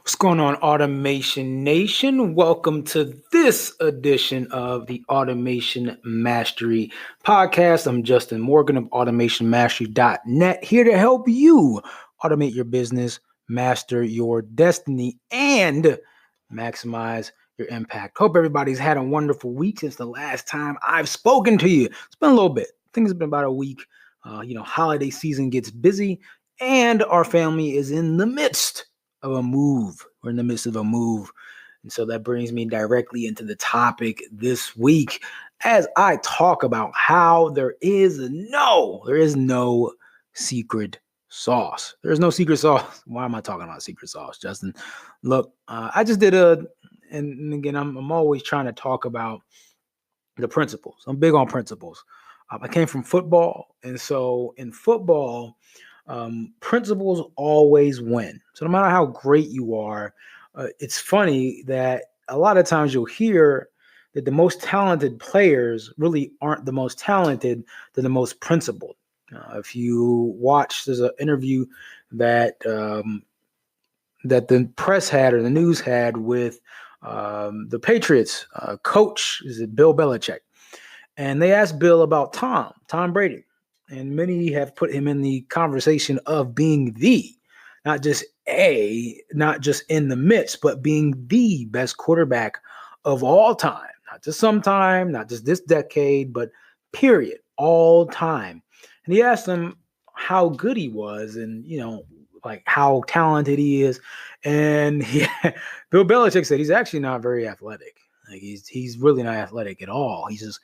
What's going on, Automation Nation? Welcome to this edition of the Automation Mastery Podcast. I'm Justin Morgan of automationmastery.net, here to help you automate your business, master your destiny, and maximize your impact. Hope everybody's had a wonderful week since the last time I've spoken to you. It's been a little bit. I think it's been about a week. Holiday season gets busy, and our family is in the midst of a move. We're in the midst of a move. And so that brings me directly into the topic this week as I talk about how there is no secret sauce. There's no secret sauce. Why am I talking about secret sauce, Justin? Look, I just did and again, I'm always trying to talk about the principles. I'm big on principles. I came from football. And so in football, principles always win. So no matter how great you are, it's funny that a lot of times you'll hear that the most talented players really aren't the most talented, they're the most principled. If you watch, there's an interview that that the press had or the news had with the Patriots coach, is it Bill Belichick? And they asked Bill about Tom Brady. And many have put him in the conversation of being not just in the midst, but being the best quarterback of all time. Not just sometime, not just this decade, but period, all time. And he asked him how good he was and, like how talented he is. And Bill Belichick said he's actually not very athletic. Like he's really not athletic at all. He's just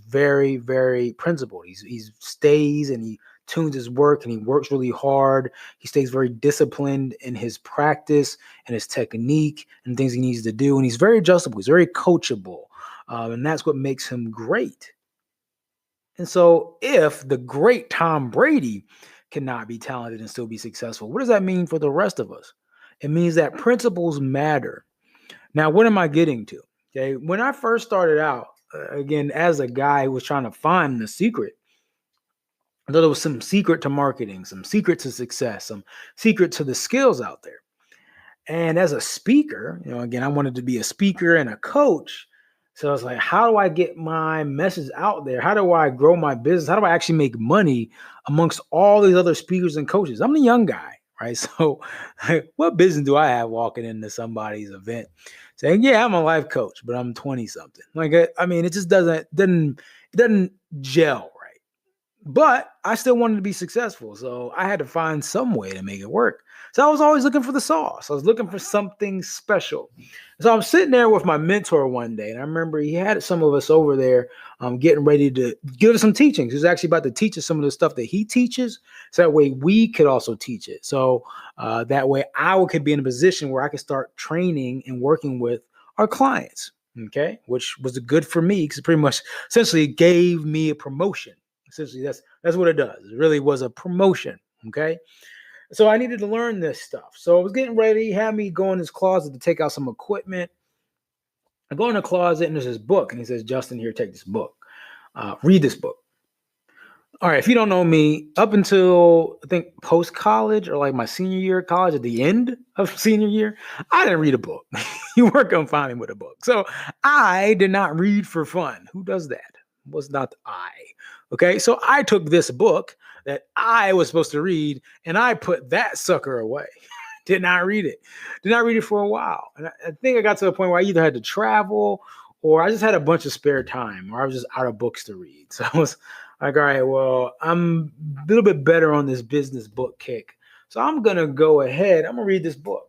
very, very principled. He stays and he tunes his work and he works really hard. He stays very disciplined in his practice and his technique and things he needs to do. And he's very adjustable. He's very coachable. And that's what makes him great. And so if the great Tom Brady cannot be talented and still be successful, what does that mean for the rest of us? It means that principles matter. Now, what am I getting to? Okay, when I first started out, again, as a guy who was trying to find the secret, I thought there was some secret to marketing, some secret to success, some secret to the skills out there. And as a speaker, again, I wanted to be a speaker and a coach. So I was like, how do I get my message out there? How do I grow my business? How do I actually make money amongst all these other speakers and coaches? I'm the young guy, right? So what business do I have walking into somebody's event saying, yeah, I'm a life coach, but I'm 20 something. Like, it just doesn't gel right. But I still wanted to be successful. So I had to find some way to make it work. So I was always looking for the sauce. I was looking for something special. So I'm sitting there with my mentor one day, and I remember he had some of us over there getting ready to give us some teachings. He was actually about to teach us some of the stuff that he teaches, so that way we could also teach it. So that way I could be in a position where I could start training and working with our clients, okay, which was good for me because it pretty much essentially gave me a promotion. Essentially, that's what it does. It really was a promotion, okay? So I needed to learn this stuff. So I was getting ready. He had me go in his closet to take out some equipment. I go in the closet and there's this book. And he says, Justin, here, take this book. Read this book. All right, if you don't know me, up until I think post-college or like my senior year of college, at the end of senior year, I didn't read a book. You weren't going to find me with a book. So I did not read for fun. Who does that? It was not I. Okay, so I took this book that I was supposed to read and I put that sucker away. Did not read it. Did not read it for a while. And I think I got to a point where I either had to travel or I just had a bunch of spare time or I was just out of books to read. So I was like, all right, well, I'm a little bit better on this business book kick. So I'm going to go ahead. I'm going to read this book.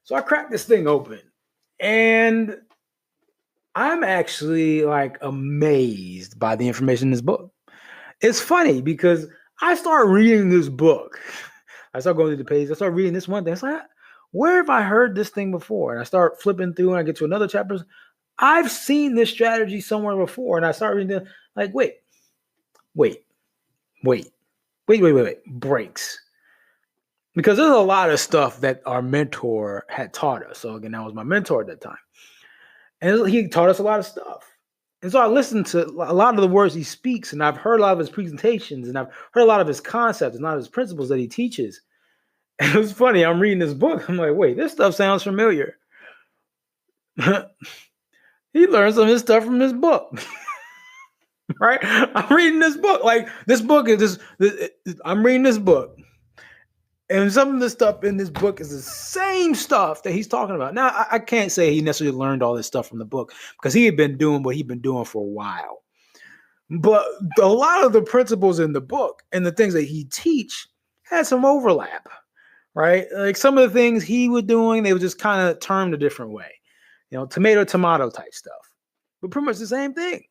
So I cracked this thing open and I'm actually like amazed by the information in this book. It's funny because I start reading this book. I start going through the page. I start reading this one thing. It's like, where have I heard this thing before? And I start flipping through and I get to another chapter. I've seen this strategy somewhere before. And I start reading it like, wait. Breaks. Because there's a lot of stuff that our mentor had taught us. So again, that was my mentor at that time. And he taught us a lot of stuff. And so I listened to a lot of the words he speaks, and I've heard a lot of his presentations, and I've heard a lot of his concepts and a lot of his principles that he teaches. And it was funny. I'm reading this book. I'm like, wait, this stuff sounds familiar. He learned some of his stuff from this book. Right? I'm reading this book. Like this book is I'm reading this book. And some of the stuff in this book is the same stuff that he's talking about. Now, I can't say he necessarily learned all this stuff from the book because he had been doing what he'd been doing for a while. But a lot of the principles in the book and the things that he teach had some overlap, right? Like some of the things he was doing, they were just kind of termed a different way, tomato type stuff, but pretty much the same thing.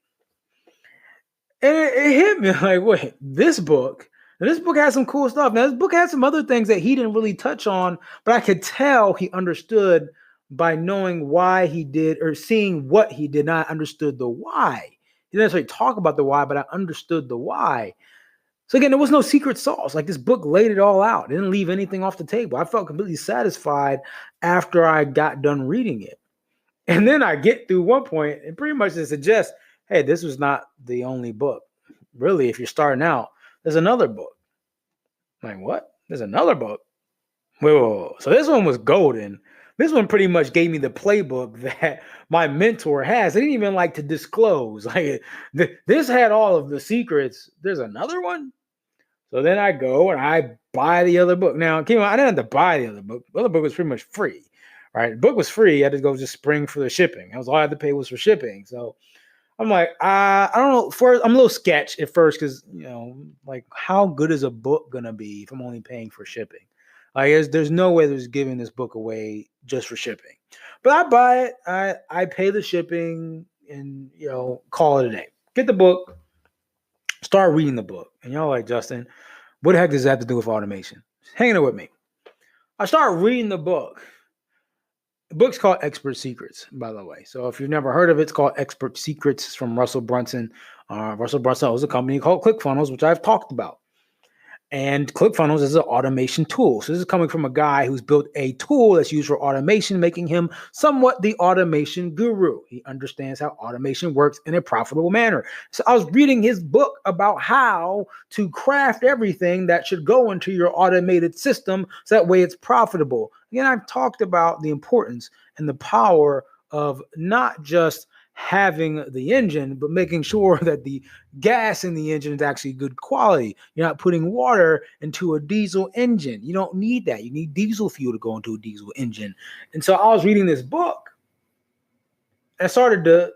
And it hit me like, wait, this book has some cool stuff. Now, this book has some other things that he didn't really touch on, but I could tell he understood by knowing why he did or seeing what he did. Not understood the why. He didn't necessarily talk about the why, but I understood the why. So again, there was no secret sauce. Like this book laid it all out. It didn't leave anything off the table. I felt completely satisfied after I got done reading it. And then I get through one point and pretty much it suggests, hey, this was not the only book. Really, if you're starting out, there's another book. I'm like, what? There's another book? Whoa. So this one was golden. This one pretty much gave me the playbook that my mentor has. I didn't even like to disclose. Like this had all of the secrets. There's another one? So then I go and I buy the other book. Now, I didn't have to buy the other book. The other book was pretty much free, right? The book was free. I had to go just spring for the shipping. That was all I had to pay was for shipping. So I'm like, I don't know. First, I'm a little sketch at first because, like how good is a book going to be if I'm only paying for shipping? Like there's no way there's giving this book away just for shipping. But I buy it. I pay the shipping and, call it a day. Get the book. Start reading the book. And y'all like, Justin, what the heck does that have to do with automation? Hang in with me. I start reading the book. The book's called Expert Secrets, by the way. So if you've never heard of it, it's called Expert Secrets. It's from Russell Brunson. Russell Brunson owns a company called ClickFunnels, which I've talked about. And ClickFunnels is an automation tool. So this is coming from a guy who's built a tool that's used for automation, making him somewhat the automation guru. He understands how automation works in a profitable manner. So I was reading his book about how to craft everything that should go into your automated system so that way it's profitable. Again, I've talked about the importance and the power of not just having the engine, but making sure that the gas in the engine is actually good quality. You're not putting water into a diesel engine. You don't need that. You need diesel fuel to go into a diesel engine. And so I was reading this book and I started to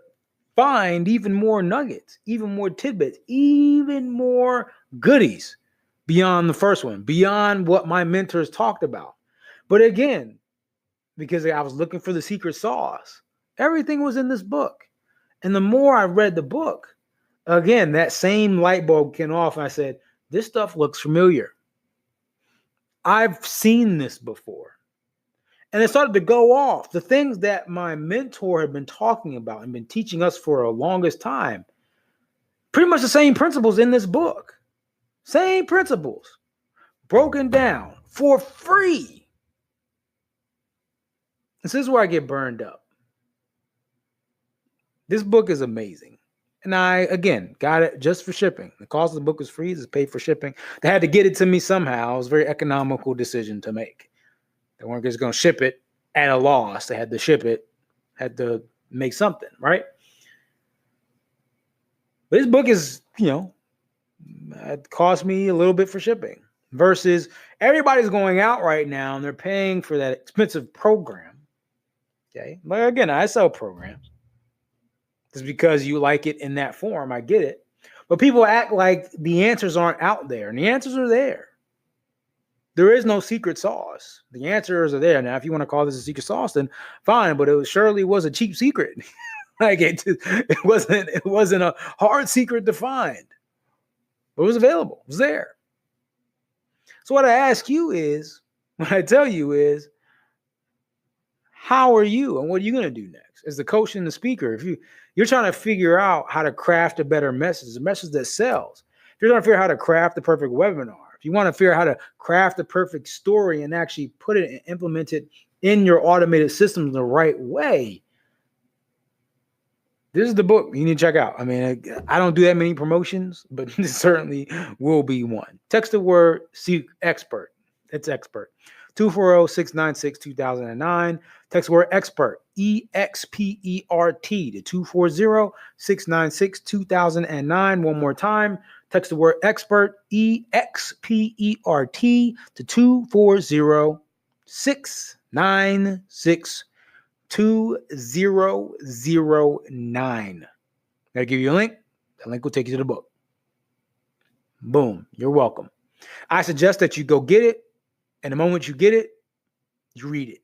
find even more nuggets, even more tidbits, even more goodies beyond the first one, beyond what my mentors talked about. But again, because I was looking for the secret sauce, everything was in this book. And the more I read the book, again, that same light bulb came off and I said, this stuff looks familiar. I've seen this before. And it started to go off. The things that my mentor had been talking about and been teaching us for the longest time, pretty much the same principles in this book. Same principles, broken down for free. This is where I get burned up. This book is amazing. And I, again, got it just for shipping. The cost of the book was free. It's paid for shipping. They had to get it to me somehow. It was a very economical decision to make. They weren't just going to ship it at a loss. They had to ship it, had to make something, right? But this book is, it cost me a little bit for shipping versus everybody's going out right now and they're paying for that expensive program. Okay. But again, I sell programs. It's because you like it in that form. I get it. But people act like the answers aren't out there, and the answers are there. There is no secret sauce. The answers are there. Now, if you want to call this a secret sauce, then fine, but it surely was a cheap secret. Like it wasn't a hard secret to find. But it was available. It was there. So what I ask you is, what I tell you is, how are you and what are you going to do next? As the coach and the speaker, if you're trying to figure out how to craft a better message, a message that sells. If you're trying to figure out how to craft the perfect webinar, if you want to figure out how to craft the perfect story and actually put it and implement it in your automated systems the right way, this is the book you need to check out. I mean, I don't do that many promotions, but this certainly will be one. Text the word expert. It's expert. 240-696-2009. Text the word expert, EXPERT, to 240-696-2009. One more time. Text the word expert, EXPERT, to 240-696-2009. I'll give you a link. That link will take you to the book. Boom. You're welcome. I suggest that you go get it. And the moment you get it, you read it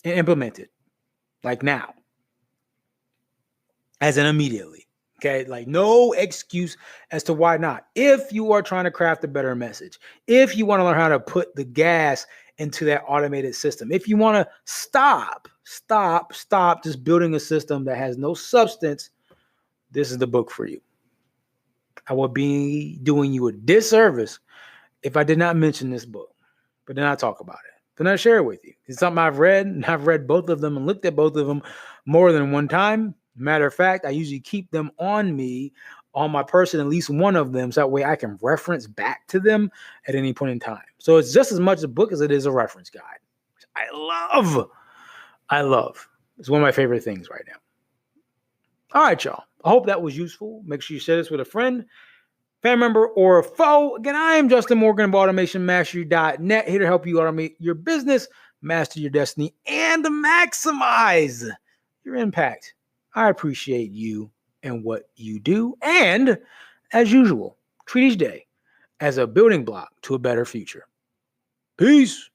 and implement it. Like now. As in immediately. Okay? Like no excuse as to why not. If you are trying to craft a better message, if you want to learn how to put the gas into that automated system, if you want to stop just building a system that has no substance, this is the book for you. I would be doing you a disservice if I did not mention this book, but then I talk about it. Then I share it with you. It's something I've read, and I've read both of them and looked at both of them more than one time. Matter of fact, I usually keep them on me, on my person, at least one of them, so that way I can reference back to them at any point in time. So it's just as much a book as it is a reference guide. I love. It's one of my favorite things right now. All right, y'all. I hope that was useful. Make sure you share this with a friend, family member, or a foe. Again, I am Justin Morgan of AutomationMastery.net, here to help you automate your business, master your destiny, and maximize your impact. I appreciate you and what you do. And as usual, treat each day as a building block to a better future. Peace.